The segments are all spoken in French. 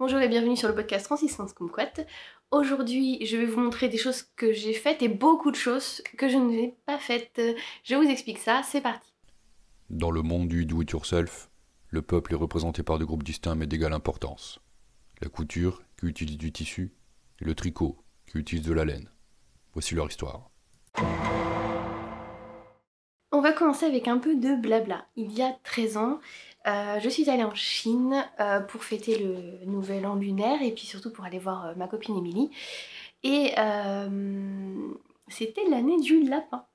Bonjour et bienvenue sur le podcast Transistance Kumquat. Aujourd'hui, je vais vous montrer des choses que j'ai faites et beaucoup de choses que je n'ai pas faites. Je vous explique ça, c'est parti. Dans le monde du do-it-yourself, le peuple est représenté par deux groupes distincts mais d'égale importance. La couture, qui utilise du tissu, et le tricot, qui utilise de la laine. Voici leur histoire. On va commencer avec un peu de blabla. Il y a 13 ans, je suis allée en Chine pour fêter le nouvel an lunaire et puis surtout pour aller voir ma copine Émilie. Et c'était l'année du lapin.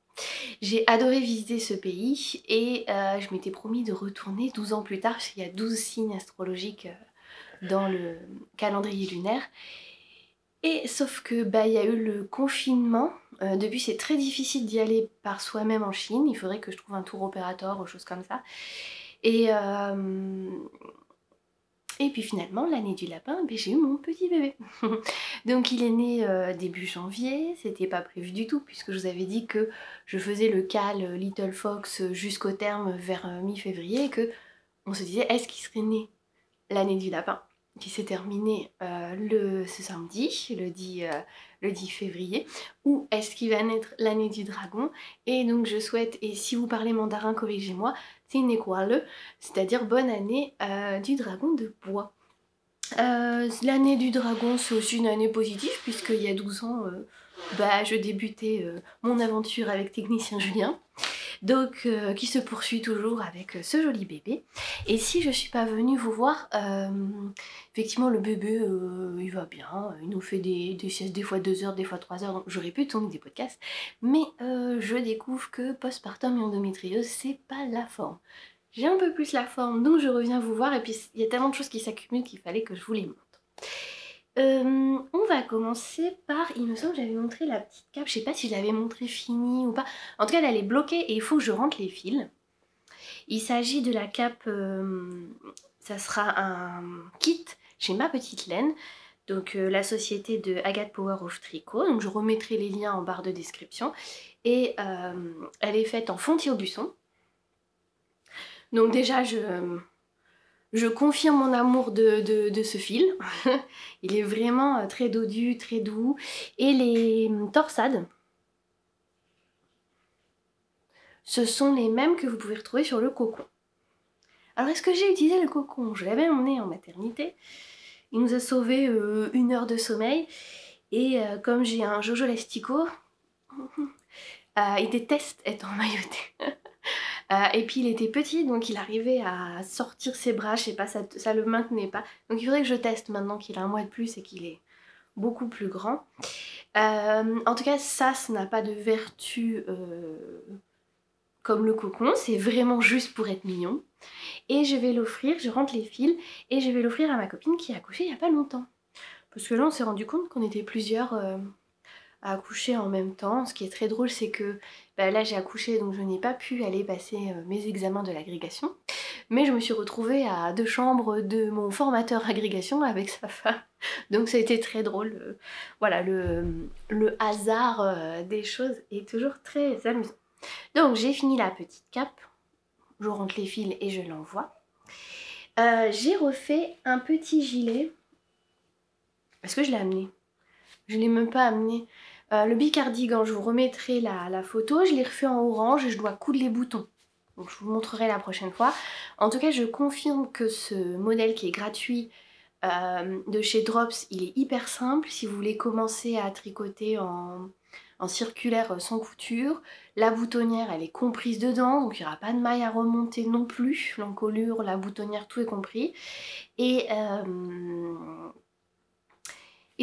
J'ai adoré visiter ce pays et je m'étais promis de retourner 12 ans plus tard parce qu'il y a 12 signes astrologiques dans le calendrier lunaire. Et sauf que il y a eu le confinement. Depuis c'est très difficile d'y aller par soi-même en Chine. Il faudrait que je trouve un tour opérateur ou choses comme ça. Et puis finalement, l'année du lapin, j'ai eu mon petit bébé. Donc il est né début janvier, c'était pas prévu du tout puisque je vous avais dit que je faisais le cal Little Fox jusqu'au terme vers mi-février et que on se disait est-ce qu'il serait né l'année du lapin qui s'est terminée ce samedi, le 10 février, ou est-ce qu'il va naître l'année du dragon. Et donc je souhaite, et si vous parlez mandarin, corrigez-moi, c'est-à-dire bonne année du dragon de bois. L'année du dragon, c'est aussi une année positive, puisqu'il y a 12 ans, je débutais mon aventure avec Technicien Julien, donc qui se poursuit toujours avec ce joli bébé. Et si je suis pas venue vous voir, effectivement le bébé il va bien, il nous fait des siestes, des fois 2 heures, des fois 3 heures, donc j'aurais pu tourner des podcasts, mais je découvre que postpartum et endométriose, c'est pas la forme. J'ai un peu plus la forme, donc je reviens vous voir, et puis il y a tellement de choses qui s'accumulent qu'il fallait que je vous les montre. On va commencer par, il me semble que j'avais montré la petite cape, je sais pas si je l'avais montré finie ou pas, en tout cas elle est bloquée et il faut que je rentre les fils. Il s'agit de la cape, ça sera un kit chez Ma Petite Laine, donc la société de Agathe Power of Tricot, donc je remettrai les liens en barre de description, et elle est faite en Fontier-Aubusson. Donc déjà je confirme mon amour de ce fil. Il est vraiment très dodu, très doux. Et les torsades, ce sont les mêmes que vous pouvez retrouver sur le cocon. Alors est-ce que j'ai utilisé le cocon? Je l'avais emmené en maternité. Il nous a sauvé 1 heure de sommeil. Et comme j'ai un Jojo Lastico, il déteste être emmailloté. Et puis il était petit, donc il arrivait à sortir ses bras, je sais pas, ça le maintenait pas. Donc il faudrait que je teste maintenant qu'il a 1 mois de plus et qu'il est beaucoup plus grand. En tout cas, ça n'a pas de vertu comme le cocon, c'est vraiment juste pour être mignon. Et je vais l'offrir, je rentre les fils, et je vais l'offrir à ma copine qui a accouché il y a pas longtemps. Parce que là on s'est rendu compte qu'on était plusieurs à accoucher en même temps. Ce qui est très drôle, c'est que là j'ai accouché, donc je n'ai pas pu aller passer mes examens de l'agrégation, mais je me suis retrouvée à 2 chambres de mon formateur agrégation avec sa femme, donc ça a été très drôle. Voilà, le hasard des choses est toujours très amusant. Donc j'ai fini la petite cape, je rentre les fils et je l'envoie. J'ai refait un petit gilet. Est-ce que je l'ai amené? Je ne l'ai même pas amené. Le bicardigan, je vous remettrai la photo, je l'ai refait en orange et je dois coudre les boutons. Donc je vous montrerai la prochaine fois. En tout cas, je confirme que ce modèle qui est gratuit de chez Drops, il est hyper simple. Si vous voulez commencer à tricoter en circulaire sans couture, la boutonnière elle est comprise dedans, donc il n'y aura pas de maille à remonter non plus. L'encolure, la boutonnière, tout est compris. Et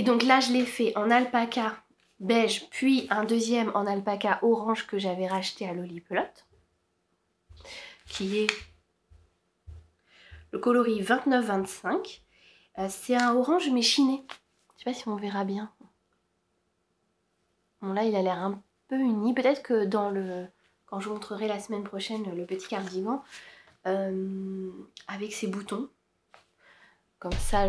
donc là je l'ai fait en alpaca beige, puis un deuxième en alpaca orange que j'avais racheté à Lolipelote, qui est le coloris 29-25. C'est un orange mais chiné. Je sais pas si on verra bien. Bon là il a l'air un peu uni. Peut-être que quand je vous montrerai la semaine prochaine le petit cardigan avec ses boutons. Comme ça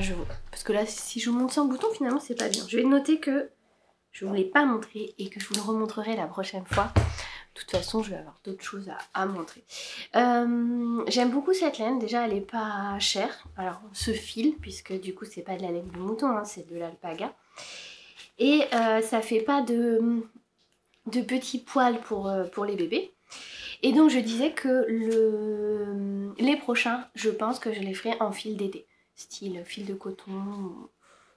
parce que là si je vous montre sans bouton finalement c'est pas bien. Je vais noter que je ne vous l'ai pas montré et que je vous le remontrerai la prochaine fois. De toute façon, je vais avoir d'autres choses à montrer. J'aime beaucoup cette laine. Déjà, elle n'est pas chère. Alors, ce fil, puisque du coup, c'est pas de la laine de mouton, hein, c'est de l'alpaga. Et ça fait pas de petits poils pour les bébés. Et donc, je disais que les prochains, je pense que je les ferai en fil d'été. Style fil de coton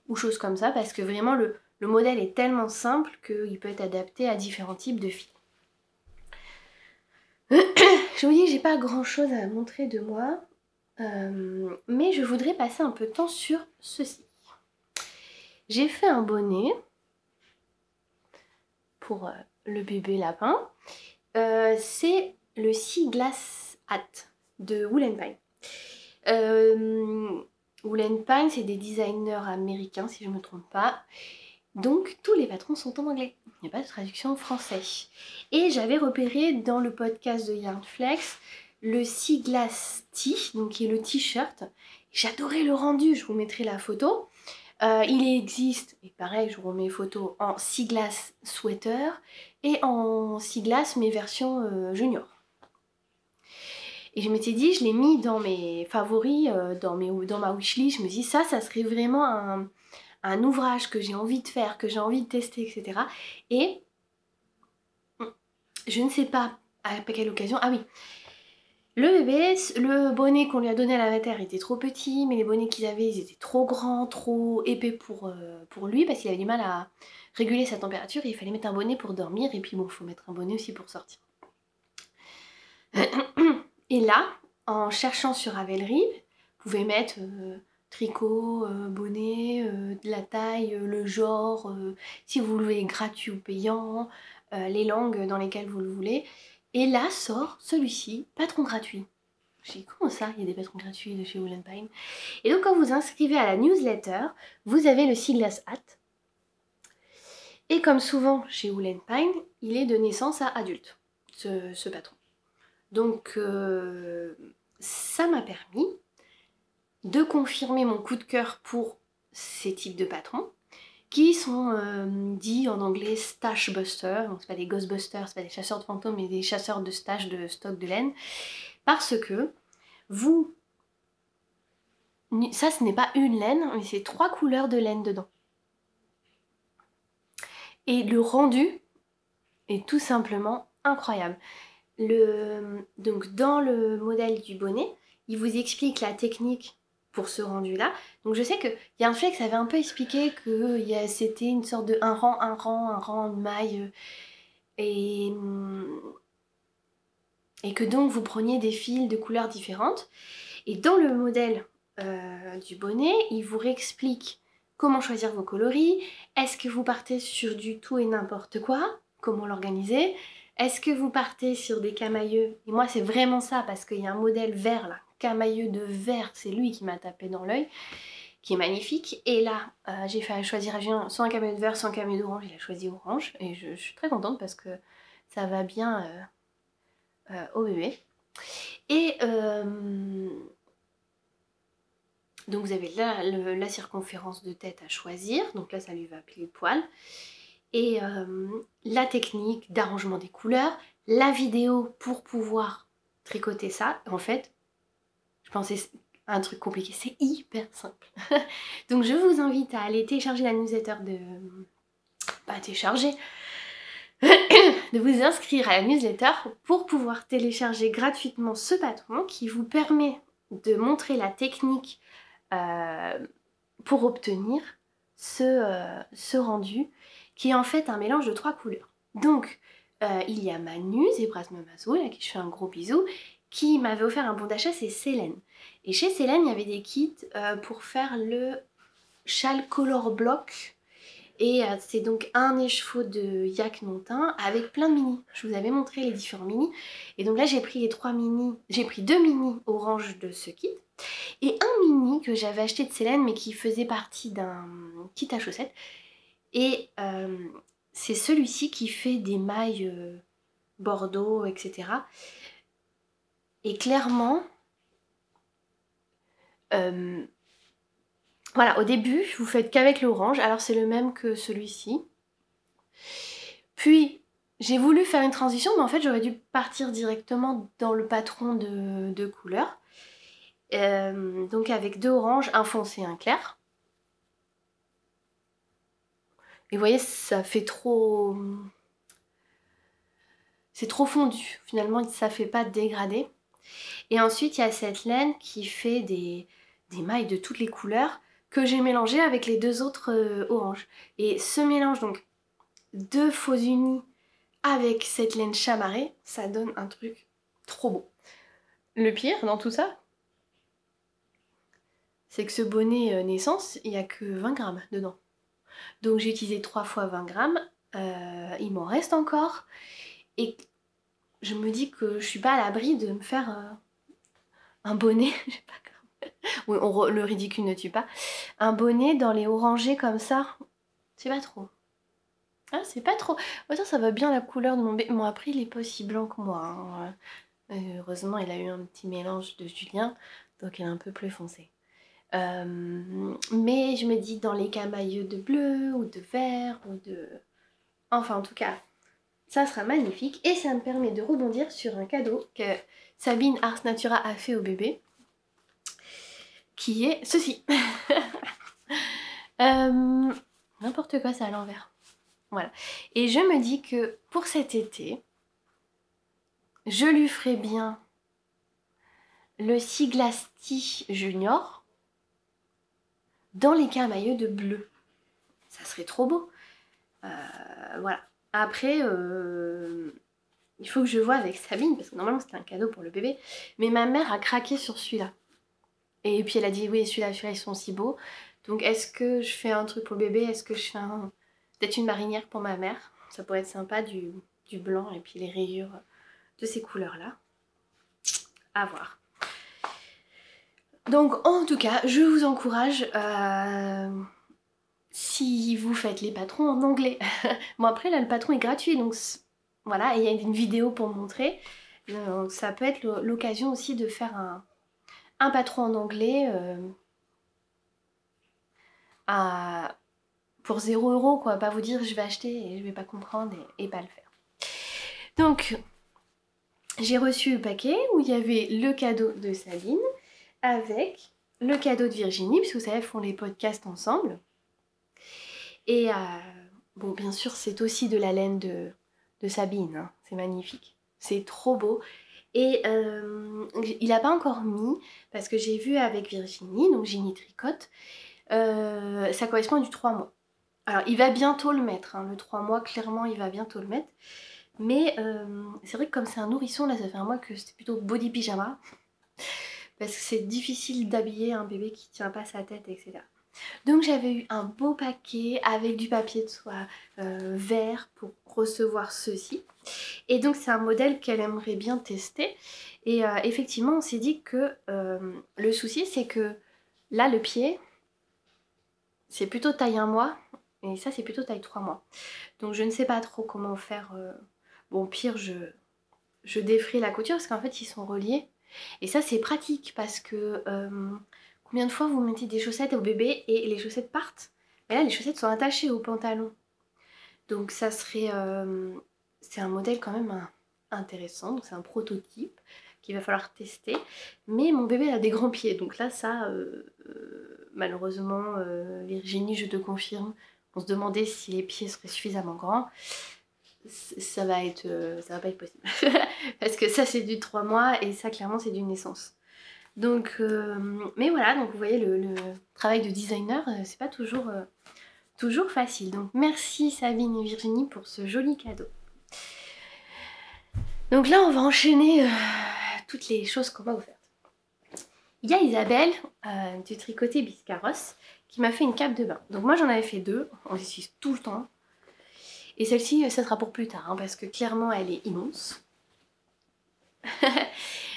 ou choses comme ça. Parce que vraiment, le modèle est tellement simple qu'il peut être adapté à différents types de fils. Je vous dis que j'ai pas grand chose à montrer de moi, mais je voudrais passer un peu de temps sur ceci. J'ai fait un bonnet pour le bébé lapin. C'est le Sea Glass Hat de Wool & Pine. Wool & Pine, c'est des designers américains si je ne me trompe pas. Donc tous les patrons sont en anglais, il n'y a pas de traduction en français. Et j'avais repéré dans le podcast de Yarnflex le Sea Glass Tee, donc qui est le t-shirt. J'adorais le rendu, je vous mettrai la photo. Il existe, et pareil je vous remets photos, en Sea Glass Sweater et en Sea Glass mais version junior. Et je m'étais dit, je l'ai mis dans mes favoris, dans ma wishlist, je me dis ça serait vraiment un ouvrage que j'ai envie de faire, que j'ai envie de tester, etc. Et je ne sais pas à quelle occasion. Ah oui, le bébé, le bonnet qu'on lui a donné à la vétérinaire était trop petit, mais les bonnets qu'ils avaient, ils étaient trop grands, trop épais pour lui, parce qu'il avait du mal à réguler sa température, et il fallait mettre un bonnet pour dormir, et puis bon, il faut mettre un bonnet aussi pour sortir. Et là, en cherchant sur Ravelry, vous pouvez mettre tricot, bonnet, de la taille, le genre, si vous le voulez gratuit ou payant, les langues dans lesquelles vous le voulez. Et là sort celui-ci, patron gratuit. Je dis comment ça, il y a des patrons gratuits de chez Wool & Pine. Et donc quand vous inscrivez à la newsletter, vous avez le Sea Glass Hat. Et comme souvent chez Wool & Pine, il est de naissance à adulte, ce patron. Donc ça m'a permis de confirmer mon coup de cœur pour ces types de patrons qui sont dits en anglais stash busters, donc c'est pas des ghostbusters, c'est pas des chasseurs de fantômes mais des chasseurs de stash de stock de laine, parce que ça ce n'est pas une laine mais c'est 3 couleurs de laine dedans. Et le rendu est tout simplement incroyable. Donc dans le modèle du bonnet, il vous explique la technique pour ce rendu là. Donc je sais que Yarnflex avait un peu expliqué que c'était une sorte de un rang, une maille, et que donc vous preniez des fils de couleurs différentes. Et dans le modèle du bonnet, il vous réexplique comment choisir vos coloris, est-ce que vous partez sur du tout et n'importe quoi, comment l'organiser, est-ce que vous partez sur des camailleux, et moi c'est vraiment ça parce qu'il y a un modèle vert là, camailleux de vert, c'est lui qui m'a tapé dans l'œil, qui est magnifique, et là j'ai fait choisir à Julien soit un camailleux de vert, soit un camailleux d'orange, il a choisi orange, et je suis très contente parce que ça va bien au bébé. Et donc vous avez là la circonférence de tête à choisir, donc là ça lui va pile poil. Et la technique d'arrangement des couleurs, la vidéo pour pouvoir tricoter ça. En fait, je pensais un truc compliqué, c'est hyper simple. Donc je vous invite à aller télécharger la newsletter de vous inscrire à la newsletter pour pouvoir télécharger gratuitement ce patron qui vous permet de montrer la technique pour obtenir ce rendu qui est en fait un mélange de 3 couleurs. Donc il y a Manu, Zebras Mamazo, à qui je fais un gros bisou, qui m'avait offert un bon d'achat, c'est Célène. Et chez Célène, il y avait des kits pour faire le châle color block. Et c'est donc un écheveau de yak non teint avec plein de mini. Je vous avais montré les différents mini. Et donc là, j'ai pris les 3 mini. J'ai pris 2 mini orange de ce kit. Et un mini que j'avais acheté de Célène, mais qui faisait partie d'un kit à chaussettes. Et c'est celui-ci qui fait des mailles bordeaux, etc. Et clairement, voilà, au début, vous faites qu'avec l'orange. Alors c'est le même que celui-ci. Puis, J'ai voulu faire une transition, mais en fait j'aurais dû partir directement dans le patron de couleurs. Donc avec 2 oranges, un foncé et un clair. Et vous voyez, ça fait trop... C'est trop fondu, finalement ça fait pas dégradé. Et ensuite il y a cette laine qui fait des mailles de toutes les couleurs que j'ai mélangées avec les 2 autres oranges. Et ce mélange, donc 2 faux unis avec cette laine chamarrée, ça donne un truc trop beau. Le pire dans tout ça, c'est que ce bonnet naissance, il n'y a que 20 grammes dedans. Donc j'ai utilisé 3 fois 20 grammes, il m'en reste encore. Et je me dis que je suis pas à l'abri de me faire un bonnet, je sais pas comment. Oui, le ridicule ne tue pas. Un bonnet dans les orangés comme ça, c'est pas trop. Ah, c'est pas trop. Autant ça va bien la couleur de mon bébé. Bon, après, il est pas aussi blanc que moi, hein. Heureusement, il a eu un petit mélange de Julien, donc il est un peu plus foncé. Mais je me dis dans les camailleux de bleu ou de vert ou de... Enfin, en tout cas, ça sera magnifique. Et ça me permet de rebondir sur un cadeau que Sabine Ars Natura a fait au bébé, qui est ceci. N'importe quoi, c'est à l'envers. Voilà. Et je me dis que pour cet été, je lui ferai bien le Siglasti Junior dans les camailleux de bleu. Ça serait trop beau. Voilà. Après, il faut que je vois avec Sabine, parce que normalement c'était un cadeau pour le bébé, mais ma mère a craqué sur celui-là. Et puis elle a dit oui, celui-là ils sont si beaux. Donc est-ce que je fais un truc pour le bébé? Est-ce que je fais peut-être une marinière pour ma mère? Ça pourrait être sympa, du blanc et puis les rayures de ces couleurs-là. À voir. Donc en tout cas, je vous encourage, si vous faites les patrons en anglais. Bon après là le patron est gratuit, donc voilà, et il y a une vidéo pour montrer. Donc ça peut être l'occasion aussi de faire un patron en anglais pour 0 € quoi, pas vous dire je vais acheter et je vais pas comprendre et pas le faire. Donc j'ai reçu le paquet où il y avait le cadeau de Sabine avec le cadeau de Virginie, puisque vous savez, elles font les podcasts ensemble. Et bon, bien sûr, c'est aussi de la laine de Sabine, hein. C'est magnifique. C'est trop beau. Et il n'a pas encore mis, parce que j'ai vu avec Virginie, donc Ginny Tricotte, ça correspond à du 3 mois. Alors, il va bientôt le mettre, hein, le 3 mois, clairement, il va bientôt le mettre. Mais c'est vrai que comme c'est un nourrisson, là, ça fait un mois que c'était plutôt body pyjama. Parce que c'est difficile d'habiller un bébé qui tient pas sa tête, etc. Donc j'avais eu un beau paquet avec du papier de soie vert pour recevoir ceci. Et donc c'est un modèle qu'elle aimerait bien tester. Et effectivement on s'est dit que le souci c'est que là le pied c'est plutôt taille 1 mois et ça c'est plutôt taille 3 mois. Donc je ne sais pas trop comment faire. Bon pire je défrais la couture parce qu'en fait ils sont reliés. Et ça c'est pratique parce que combien de fois vous mettez des chaussettes au bébé et les chaussettes partent? Mais là les chaussettes sont attachées au pantalon. Donc ça serait... c'est un modèle quand même intéressant, donc c'est un prototype qu'il va falloir tester. Mais mon bébé a des grands pieds, donc là ça, malheureusement, Virginie je te confirme, on se demandait si les pieds seraient suffisamment grands. Ça va pas être possible. Parce que ça c'est du 3 mois et ça clairement c'est du naissance. Donc, mais voilà, donc vous voyez le travail de designer, c'est pas toujours facile. Donc merci Sabine et Virginie pour ce joli cadeau. Donc là on va enchaîner toutes les choses qu'on va vous faire. Il y a Isabelle du Tricoté Biscarrosse qui m'a fait une cape de bain. Donc moi j'en avais fait 2, on les utilise tout le temps. Et celle-ci, ça sera pour plus tard, hein, parce que clairement, elle est immense.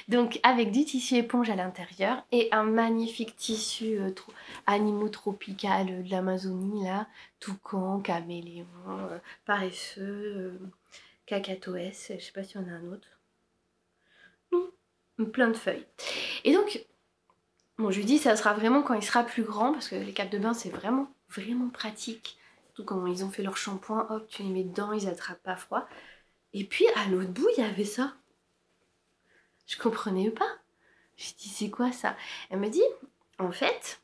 Donc, avec du tissu éponge à l'intérieur et un magnifique tissu animaux tropical de l'Amazonie, là. Toucan, caméléon, paresseux, cacatoès, je sais pas s'il y en a un autre. Non, plein de feuilles. Et donc, bon, je lui dis, ça sera vraiment quand il sera plus grand, parce que les capes de bain, c'est vraiment, vraiment pratique. Quand ils ont fait leur shampoing, hop, tu les mets dedans, ils attrapent pas froid. Et puis à l'autre bout, il y avait ça. Je comprenais pas. J'ai dit, c'est quoi ça? Elle me dit, en fait,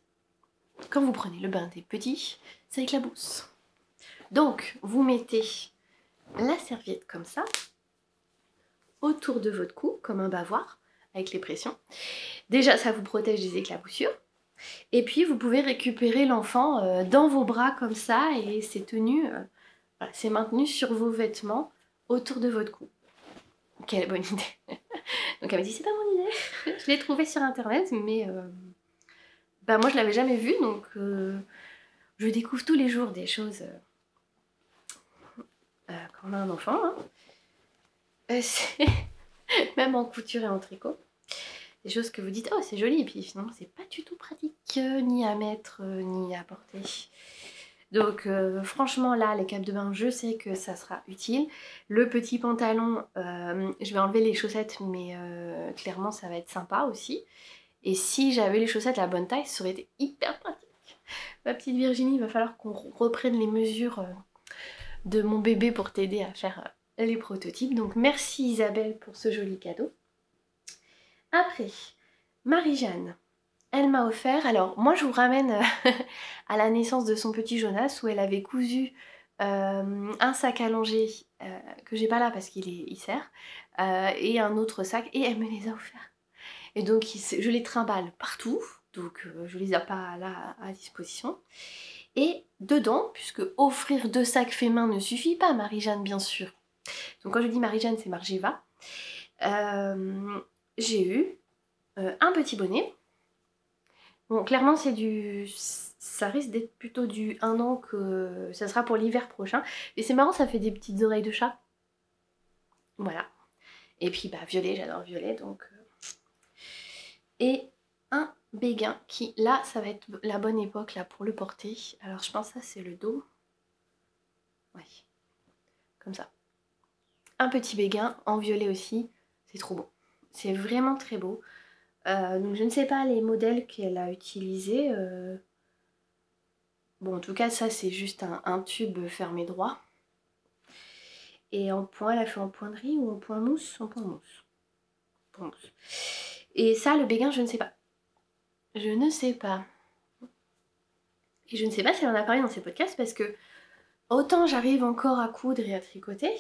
quand vous prenez le bain des petits, ça éclabousse. Donc, vous mettez la serviette comme ça, autour de votre cou, comme un bavoir, avec les pressions. Déjà, ça vous protège des éclaboussures. Et puis, vous pouvez récupérer l'enfant dans vos bras comme ça, et c'est tenu, voilà, c'est maintenu sur vos vêtements, autour de votre cou. Quelle bonne idée. Donc elle m'a dit, c'est pas mon idée. Je l'ai trouvé sur internet, mais bah, moi je l'avais jamais vu, donc je découvre tous les jours des choses quand on a un enfant. Hein. Même en couture et en tricot. Des choses que vous dites, oh c'est joli, et puis finalement c'est pas du tout pratique, ni à mettre, ni à porter. Donc franchement là, les capes de bain, je sais que ça sera utile. Le petit pantalon, je vais enlever les chaussettes, mais clairement ça va être sympa aussi. Et si j'avais les chaussettes à la bonne taille, ça aurait été hyper pratique. Ma petite Virginie, il va falloir qu'on reprenne les mesures de mon bébé pour t'aider à faire les prototypes. Donc merci Isabelle pour ce joli cadeau. Après, Marie-Jeanne, elle m'a offert, alors moi je vous ramène à la naissance de son petit Jonas où elle avait cousu un sac allongé que j'ai pas là parce qu'il sert et un autre sac et elle me les a offerts. Et donc je les trimballe partout, donc je les ai pas là à disposition. Et dedans, puisque offrir 2 sacs faits main ne suffit pas, Marie-Jeanne bien sûr. Donc quand je dis Marie-Jeanne, c'est Margiva. J'ai eu un petit bonnet. Bon, clairement c'est du... ça risque d'être plutôt du 1 an que ça sera pour l'hiver prochain. Et c'est marrant, ça fait des petites oreilles de chat. Voilà. Et puis bah violet, j'adore violet, donc... Et un béguin qui, là, ça va être la bonne époque là pour le porter. Alors je pense que ça c'est le dos. Ouais, comme ça. Un petit béguin en violet aussi, c'est trop beau. C'est vraiment très beau. Donc je ne sais pas les modèles qu'elle a utilisés. Bon, en tout cas, ça c'est juste un tube fermé droit. Et en point, elle a fait en point de riz ou en point mousse? En point mousse. Point mousse. Et ça, le béguin, je ne sais pas. Je ne sais pas. Et je ne sais pas si elle en a parlé dans ses podcasts parce que autant j'arrive encore à coudre et à tricoter,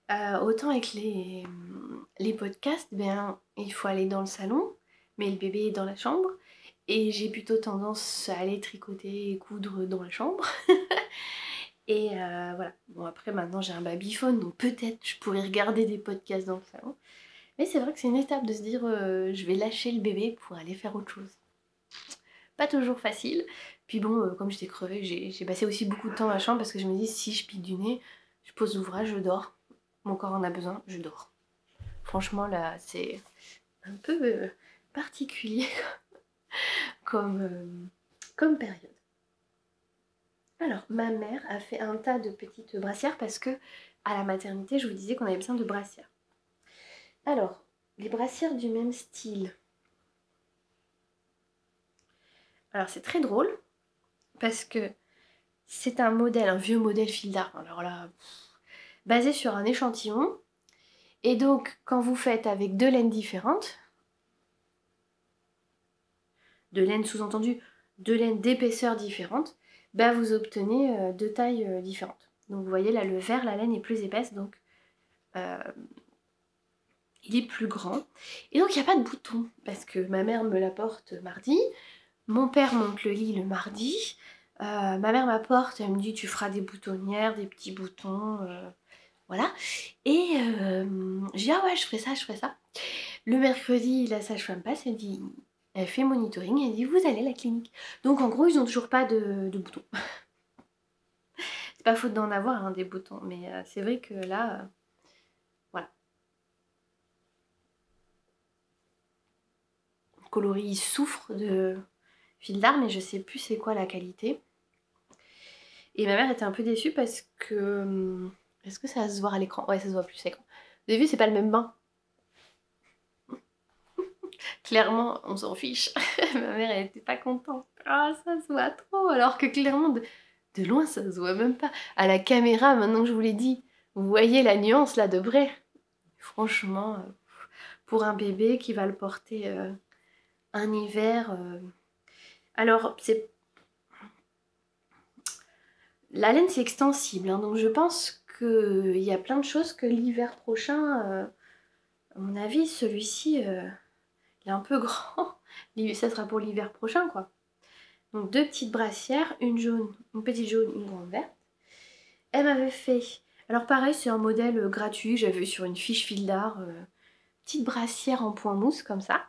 autant avec les podcasts, ben, il faut aller dans le salon, mais le bébé est dans la chambre. Et j'ai plutôt tendance à aller tricoter et coudre dans la chambre. Et voilà. Bon, après, maintenant, j'ai un babyphone, donc peut-être je pourrais regarder des podcasts dans le salon. Mais c'est vrai que c'est une étape de se dire je vais lâcher le bébé pour aller faire autre chose. Pas toujours facile. Puis bon, comme j'étais crevée, j'ai passé aussi beaucoup de temps dans la chambre parce que je me dis si je pique du nez, je pose l'ouvrage, je dors. Mon corps en a besoin, je dors. Franchement, là, c'est un peu particulier comme période. Alors, ma mère a fait un tas de petites brassières parce que à la maternité, je vous disais qu'on avait besoin de brassières. Alors, les brassières du même style. Alors, c'est très drôle parce que c'est un modèle, un vieux modèle fil d'art. Alors là, basé sur un échantillon. Et donc, quand vous faites avec 2 laines différentes, 2 laines sous-entendu, 2 laines d'épaisseur différentes, bah vous obtenez 2 tailles différentes. Donc vous voyez là, le vert, la laine est plus épaisse, donc il est plus grand. Et donc il n'y a pas de bouton, parce que ma mère me l'apporte mardi, mon père monte le lit le mardi, ma mère m'apporte, elle me dit tu feras des boutonnières, des petits boutons, voilà. Et je dis ah ouais, je ferai ça, je ferai ça. Le mercredi, la sage-femme passe, elle fait monitoring, elle dit vous allez à la clinique. Donc en gros, ils n'ont toujours pas de boutons. C'est pas faute d'en avoir hein, des boutons, mais c'est vrai que là, voilà. Le coloris, il souffre de fil d'art, mais je sais plus c'est quoi la qualité. Et ma mère était un peu déçue parce que... Est-ce que ça va se voir à l'écran? Ouais, ça se voit plus à l'écran. Vous avez vu, c'est pas le même bain. Clairement, on s'en fiche. Ma mère, elle était pas contente. Ah, ça se voit trop. Alors que clairement, de loin, ça se voit même pas. À la caméra, maintenant que je vous l'ai dit, Vous voyez la nuance là de vrai. Franchement, pour un bébé qui va le porter un hiver... Alors, la laine c'est extensible, hein, donc je pense qu'il y a plein de choses que l'hiver prochain, à mon avis, celui-ci, il est un peu grand. Ça sera pour l'hiver prochain, quoi. Donc 2 petites brassières, une jaune, une petite jaune, une grande verte. Elle m'avait fait... Alors pareil, c'est un modèle gratuit, j'avais vu sur une fiche fil d'art. Petite brassière en point mousse, comme ça.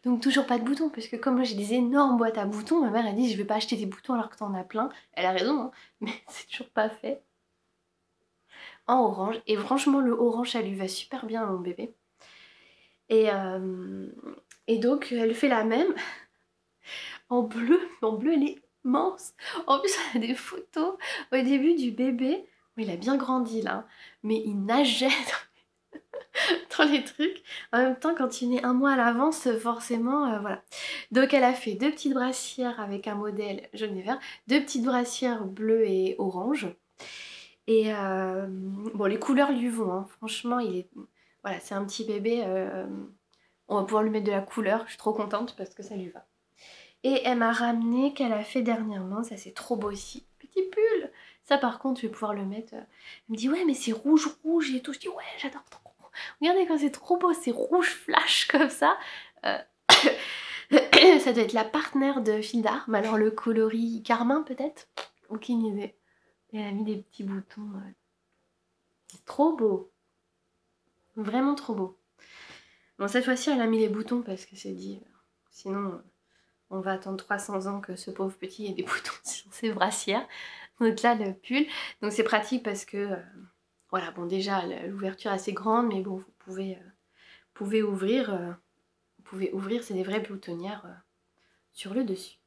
Donc toujours pas de boutons, parce que comme moi j'ai des énormes boîtes à boutons, ma mère a dit je vais pas acheter des boutons alors que t'en as plein. Elle a raison, hein, mais c'est toujours pas fait. En orange, et franchement le orange ça lui va super bien à mon bébé. Et donc elle fait la même en bleu elle est immense. En plus elle a des photos au début du bébé. Il a bien grandi là, mais il nageait dans les trucs. En même temps, quand tu nais un mois à l'avance, forcément, voilà. Donc elle a fait 2 petites brassières avec un modèle jaune et vert, 2 petites brassières bleues et orange. Et bon, les couleurs lui vont, hein. Franchement, voilà, c'est un petit bébé. On va pouvoir lui mettre de la couleur. Je suis trop contente parce que ça lui va. Et elle m'a ramené qu'elle a fait dernièrement. Ça, c'est trop beau aussi. Petit pull. Ça, par contre, je vais pouvoir le mettre. Elle me dit, ouais, mais c'est rouge, rouge et tout. Je dis, ouais, j'adore trop. Regardez quand c'est trop beau, c'est rouge flash comme ça. Ça doit être la partenaire de fil d'art. Mais alors le coloris carmin peut-être. Aucune idée. Et elle a mis des petits boutons. C'est trop beau. Vraiment trop beau. Bon, cette fois-ci, elle a mis les boutons parce que c'est dit. Sinon, on va attendre 300 ans que ce pauvre petit ait des boutons sur ses brassières. Donc là, le pull. Donc c'est pratique parce que... voilà, bon, déjà, l'ouverture est assez grande, mais bon, vous pouvez ouvrir. C'est des vraies boutonnières sur le dessus.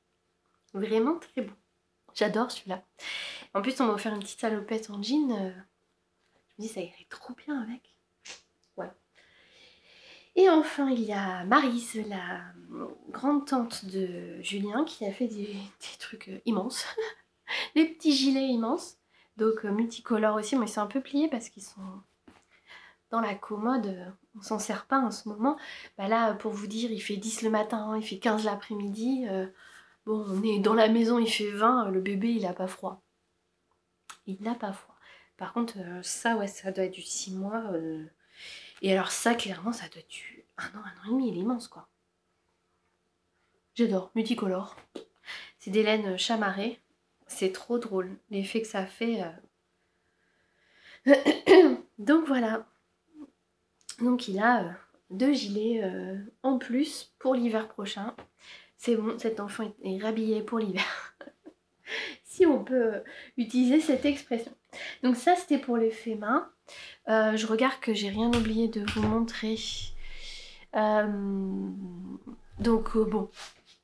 Vraiment très beau. J'adore celui-là. En plus, on m'a offert une petite salopette en jean. Je me dis, ça irait trop bien avec. Voilà. Et enfin, il y a Maryse, la grande tante de Julien, qui a fait des trucs immenses. Des petits gilets immenses. Donc multicolores aussi, mais ils sont un peu pliés parce qu'ils sont dans la commode. On s'en sert pas en ce moment. Bah là, pour vous dire, il fait 10 le matin, il fait 15 l'après-midi. Bon, on est dans la maison, il fait 20, le bébé, il a pas froid. Il n'a pas froid. Par contre, ça, ouais, ça doit être du 6 mois. Et alors ça, clairement, ça doit être du 1 an et demi, il est immense, quoi. J'adore, multicolore. C'est des laines chamarrées. C'est trop drôle, l'effet que ça fait. Donc voilà. Donc il a 2 gilets en plus pour l'hiver prochain. C'est bon, cet enfant est rhabillé pour l'hiver. Si on peut utiliser cette expression. Donc ça, c'était pour les faits main. Je regarde que j'ai rien oublié de vous montrer. Donc bon,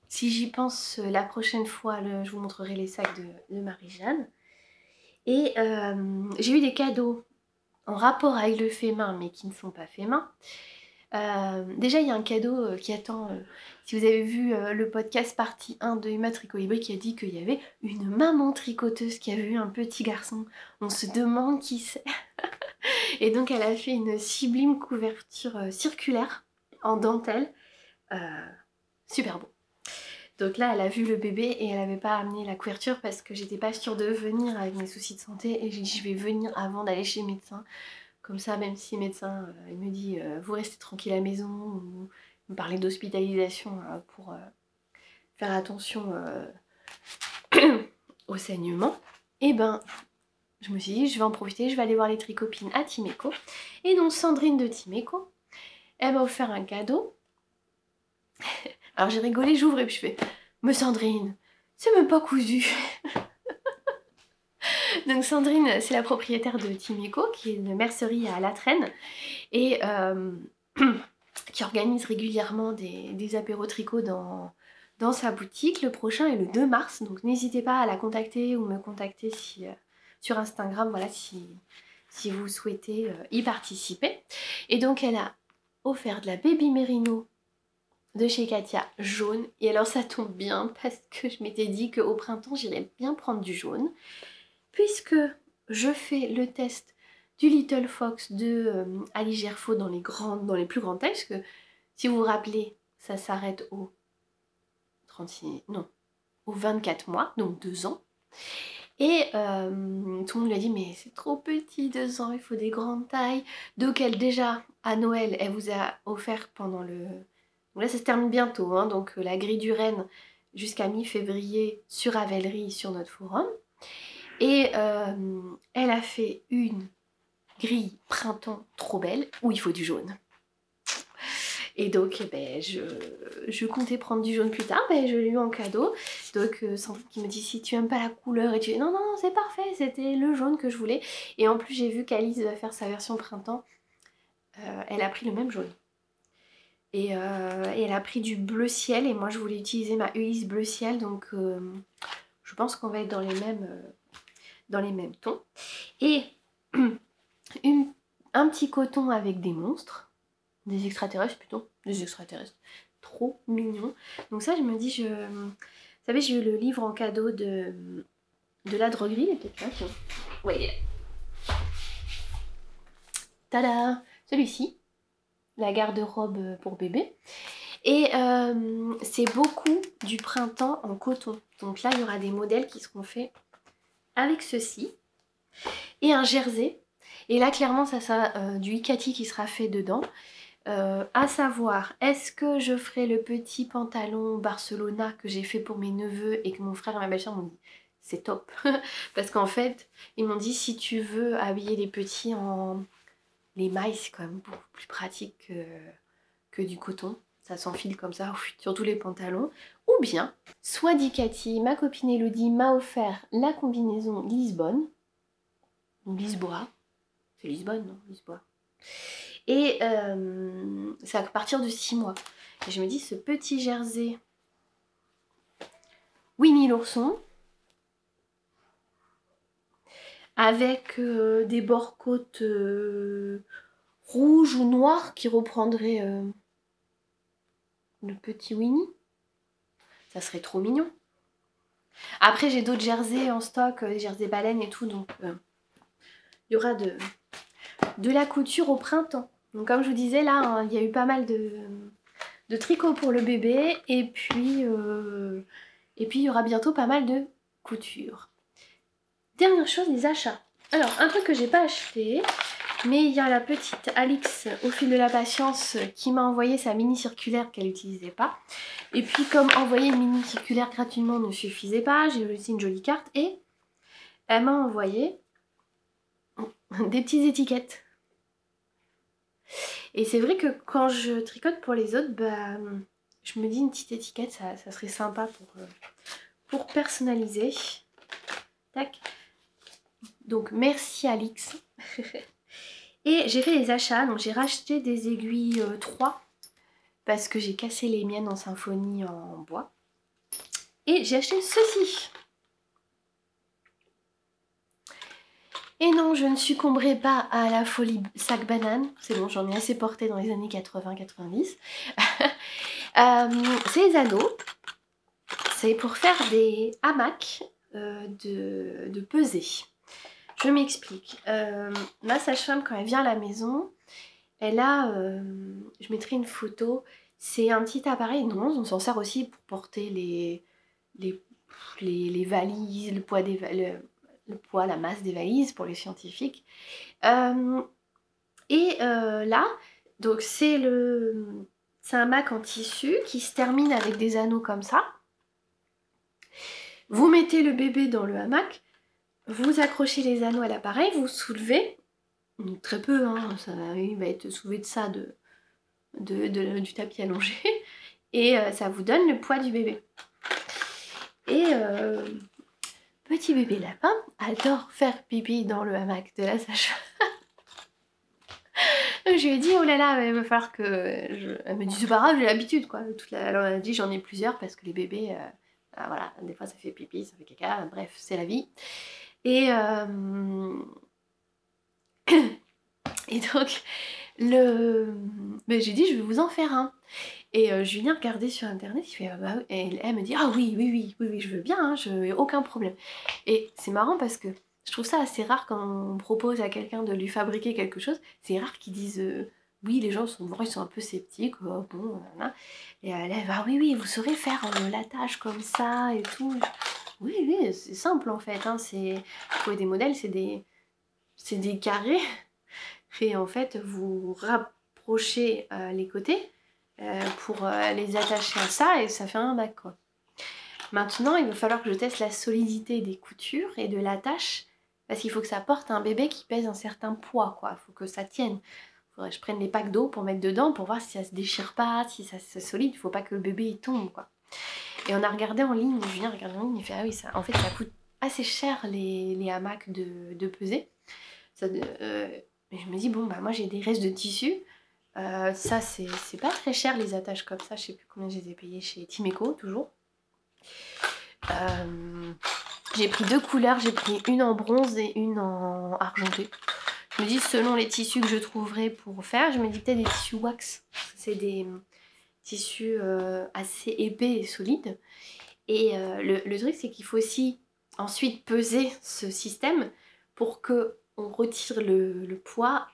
si j'y pense la prochaine fois, je vous montrerai les sacs de Marie-Jeanne. Et j'ai eu des cadeaux en rapport avec le fait main, mais qui ne sont pas faits main. Déjà, il y a un cadeau qui attend. Si vous avez vu le podcast partie 1 de Emma Tricolibri qui a dit qu'il y avait une maman tricoteuse qui a vu un petit garçon. On se demande qui c'est. Et donc, elle a fait une sublime couverture circulaire en dentelle. Super beau. Donc là, elle a vu le bébé et elle n'avait pas amené la couverture parce que j'étais pas sûre de venir avec mes soucis de santé. Et j'ai dit, je vais venir avant d'aller chez le médecin. Comme ça, même si le médecin il me dit vous restez tranquille à la maison, ou me parler d'hospitalisation pour faire attention au saignement, et ben je me suis dit je vais en profiter, je vais aller voir les tricopines à Timeco. Et donc Sandrine de Timeco, elle m'a offert un cadeau. Alors j'ai rigolé, j'ouvre et puis je fais mais Sandrine, c'est même pas cousu. Donc Sandrine, c'est la propriétaire de Timeco, qui est une mercerie à La Traîne, et qui organise régulièrement des apéros tricot dans sa boutique. Le prochain est le 2 mars, donc n'hésitez pas à la contacter ou me contacter sur Instagram, voilà, si vous souhaitez y participer. Et donc elle a offert de la Baby Merino de chez Katia jaune, et alors ça tombe bien parce que je m'étais dit qu'au printemps j'irais bien prendre du jaune, puisque je fais le test du Little Fox de Alice Gerfaud dans les plus grandes tailles, parce que si vous vous rappelez, ça s'arrête au 36, non, au 24 mois, donc 2 ans. Et tout le monde lui a dit mais c'est trop petit, 2 ans, il faut des grandes tailles. Donc elle déjà à Noël, elle vous a offert pendant le... Donc là ça se termine bientôt, hein, donc la grille du Renne jusqu'à mi-février sur Ravelry sur notre forum. Et elle a fait une grille printemps trop belle où il faut du jaune. Et donc ben, je comptais prendre du jaune plus tard, ben, je l'ai eu en cadeau. Donc Sandrine qui me dit si tu aimes pas la couleur, et tu dis non non c'est parfait, c'était le jaune que je voulais. Et en plus j'ai vu qu'Alice va faire sa version printemps, elle a pris le même jaune. Et elle a pris du bleu ciel et moi je voulais utiliser ma Ulysse bleu ciel, donc je pense qu'on va être dans les mêmes tons. Et un petit coton avec des monstres. Des extraterrestres plutôt, des extraterrestres, trop mignons. Donc ça je me dis, vous savez j'ai eu le livre en cadeau de la droguerie, il est peut-être là, tiens. Oui. Tada, celui-ci, la garde-robe pour bébé. Et c'est beaucoup du printemps en coton. Donc là il y aura des modèles qui seront faits avec ceci. Et un jersey. Et là clairement ça sera du Ikati qui sera fait dedans. À savoir, est-ce que je ferai le petit pantalon Barcelona que j'ai fait pour mes neveux et que mon frère et ma belle-sœur m'ont dit c'est top. Parce qu'en fait, ils m'ont dit si tu veux habiller les petits en... Les mailles, c'est quand même beaucoup plus pratique que du coton. Ça s'enfile comme ça, sur tous les pantalons. Ou bien, soit Dicati, ma copine Elodie m'a offert la combinaison Lisbonne. Ou Lisboa. C'est Lisbonne, non? Lisboa. Et c'est à partir de 6 mois. Et je me dis, ce petit jersey Winnie l'ourson, avec des bords-côtes rouges ou noirs qui reprendraient le petit Winnie, ça serait trop mignon. Après, j'ai d'autres jerseys en stock, des jerseys baleines et tout, donc il y aura de la couture au printemps. Donc comme je vous disais là, hein, il y a eu pas mal de tricots pour le bébé et puis il y aura bientôt pas mal de couture. Dernière chose, les achats. Alors un truc que j'ai pas acheté, mais il y a la petite Alix au fil de la patience qui m'a envoyé sa mini circulaire qu'elle n'utilisait pas. Et puis comme envoyer une mini circulaire gratuitement ne suffisait pas, j'ai aussi une jolie carte et elle m'a envoyé des petites étiquettes. Et c'est vrai que quand je tricote pour les autres, bah, je me dis une petite étiquette, ça serait sympa pour personnaliser. Tac. Donc merci Alix. Et j'ai fait des achats, donc j'ai racheté des aiguilles 3 parce que j'ai cassé les miennes en symphonie en bois. Et j'ai acheté ceci. Et non, je ne succomberai pas à la folie sac banane. C'est bon, j'en ai assez porté dans les années 80-90. C'est les anneaux. C'est pour faire des hamacs de pesée. Je m'explique. Ma sage-femme, quand elle vient à la maison, elle a... je mettrai une photo. C'est un petit appareil. Non, on s'en sert aussi pour porter les valises, le poids des valises. Le poids, la masse des valises pour les scientifiques. Là, donc c'est un hamac en tissu qui se termine avec des anneaux comme ça. Vous mettez le bébé dans le hamac, vous accrochez les anneaux à l'appareil, vous soulevez, très peu, hein, il va être soulevé de ça, du tapis allongé, et ça vous donne le poids du bébé. Et... petit bébé lapin adore faire pipi dans le hamac de la sage-femme. Je lui ai dit, oh là là, il va falloir que... Elle me dit, c'est pas grave, j'ai l'habitude, quoi. Alors elle a dit, j'en ai plusieurs parce que les bébés, voilà, des fois ça fait pipi, ça fait caca, bref, c'est la vie. Et donc, j'ai dit, je vais vous en faire un. Et Julien regardait sur internet, il fait et elle me dit ah oui, je veux bien, hein, aucun problème. Et c'est marrant parce que Je trouve ça assez rare quand on propose à quelqu'un de lui fabriquer quelque chose. C'est rare qu'ils disent oui, les gens souvent ils sont un peu sceptiques, bon, nanana. Et elle va oui, oui, vous saurez faire la tâche comme ça et tout. Oui, oui, c'est simple en fait. Hein, c'est trouver des modèles, c'est des carrés. Et en fait, vous rapprochez les côtés pour les attacher à ça et ça fait un bac quoi. Maintenant, il va falloir que je teste la solidité des coutures et de l'attache parce qu'il faut que ça porte un bébé qui pèse un certain poids quoi. Il faut que ça tienne. Il faudrait que je prenne les packs d'eau pour mettre dedans pour voir si ça se déchire pas, si ça c'est solide. Il faut pas que le bébé il tombe quoi. Et on a regardé en ligne, Julien regarde en ligne, il fait ah oui, ça, en fait ça coûte assez cher les hamacs de peser. Mais je me dis bon bah moi j'ai des restes de tissu. Ça c'est pas très cher les attaches comme ça, je sais plus combien je les ai payées chez Timeco toujours. J'ai pris 2 couleurs, j'ai pris une en bronze et une en argenté. Je me dis selon les tissus que je trouverai pour faire, je me dis peut-être des tissus wax. C'est des tissus assez épais et solides. Et le truc c'est qu'il faut aussi ensuite peser ce système pour que on retire le poids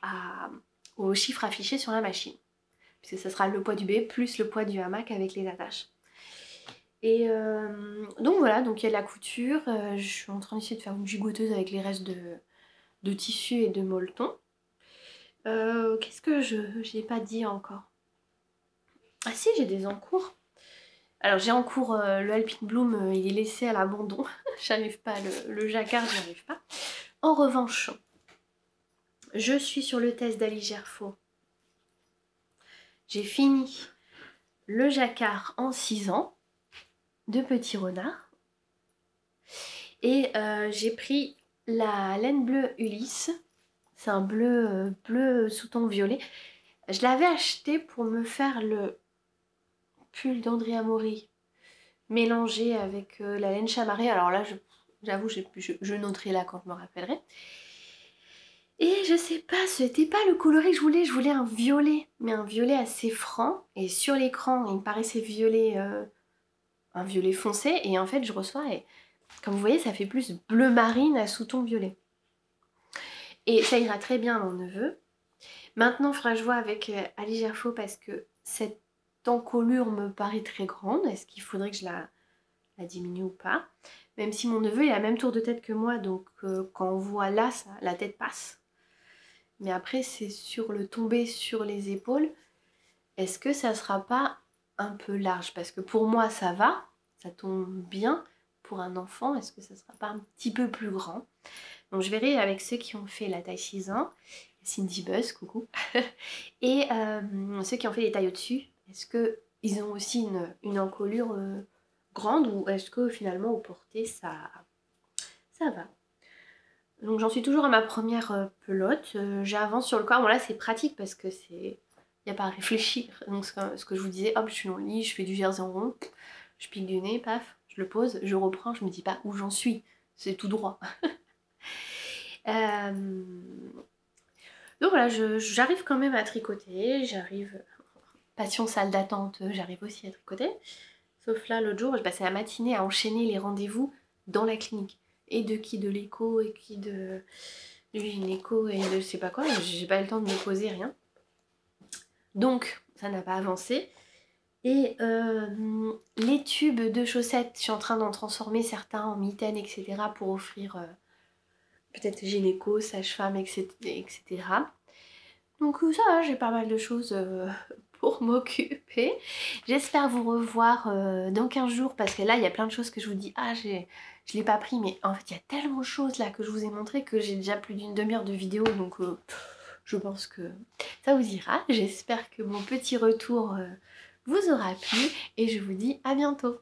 au chiffre affiché sur la machine. Puisque ça sera le poids du bébé plus le poids du hamac avec les attaches. Et donc voilà, donc il y a de la couture. Je suis en train d'essayer de faire une gigoteuse avec les restes de tissu et de molleton. Qu'est-ce que j'ai pas dit encore? Ah si, j'ai des encours. Alors j'ai en cours le Alpine Bloom, il est laissé à l'abandon. J'arrive pas, le jacquard, j'y arrive pas. En revanche, je suis sur le test d'Ali Gerfaux. J'ai fini le jacquard en 6 ans de Petit Renard. Et j'ai pris la laine bleue Ulysse. C'est un bleu sous ton violet. Je l'avais acheté pour me faire le pull d'Andrea Mori mélangé avec la laine chamarrée. Alors là, j'avoue, je noterai là quand je me rappellerai. Et je sais pas, c'était pas le coloris que je voulais un violet, mais un violet assez franc. Et sur l'écran, il me paraissait violet, un violet foncé. Et en fait, je reçois, et comme vous voyez, ça fait plus bleu marine à sous-ton violet. Et ça ira très bien à mon neveu. Maintenant, il faudra que je vois avec Ali Gerfaux parce que cette encolure me paraît très grande. Est-ce qu'il faudrait que je la diminue ou pas? Même si mon neveu il a la même tour de tête que moi, donc quand on voit là, la tête passe. Mais après, c'est sur le tombé sur les épaules. Est-ce que ça sera pas un peu large? Parce que pour moi, ça va, ça tombe bien. Pour un enfant, est-ce que ça sera pas un petit peu plus grand? Donc je verrai avec ceux qui ont fait la taille 6 ans. Cindy Buzz, coucou. Et ceux qui ont fait les tailles au-dessus, est-ce qu'ils ont aussi une encolure grande ou est-ce que finalement au porté ça va? Donc j'en suis toujours à ma première pelote. J'avance sur le corps. Bon là c'est pratique parce que il n'y a pas à réfléchir. Donc ce que je vous disais, hop je suis dans le lit, je fais du jersey en rond, je pique du nez, paf, je le pose, je reprends, je me dis pas où j'en suis. C'est tout droit. Donc voilà, j'arrive quand même à tricoter, j'arrive, passion salle d'attente, j'arrive aussi à tricoter. Sauf là, l'autre jour, je passais la matinée à enchaîner les rendez-vous dans la clinique. Et de l'écho, et du gynéco, et de je sais pas quoi, j'ai pas eu le temps de me poser, rien. Donc, ça n'a pas avancé. Et les tubes de chaussettes, je suis en train d'en transformer certains en mitaines, etc. pour offrir... peut-être gynéco, sage-femme, etc. Donc ça va, j'ai pas mal de choses pour m'occuper. J'espère vous revoir dans 15 jours parce que là, il y a plein de choses que je vous dis, ah, je l'ai pas pris, mais en fait, il y a tellement de choses là que je vous ai montré que j'ai déjà plus d'une demi-heure de vidéo, donc je pense que ça vous ira. J'espère que mon petit retour vous aura plu et je vous dis à bientôt.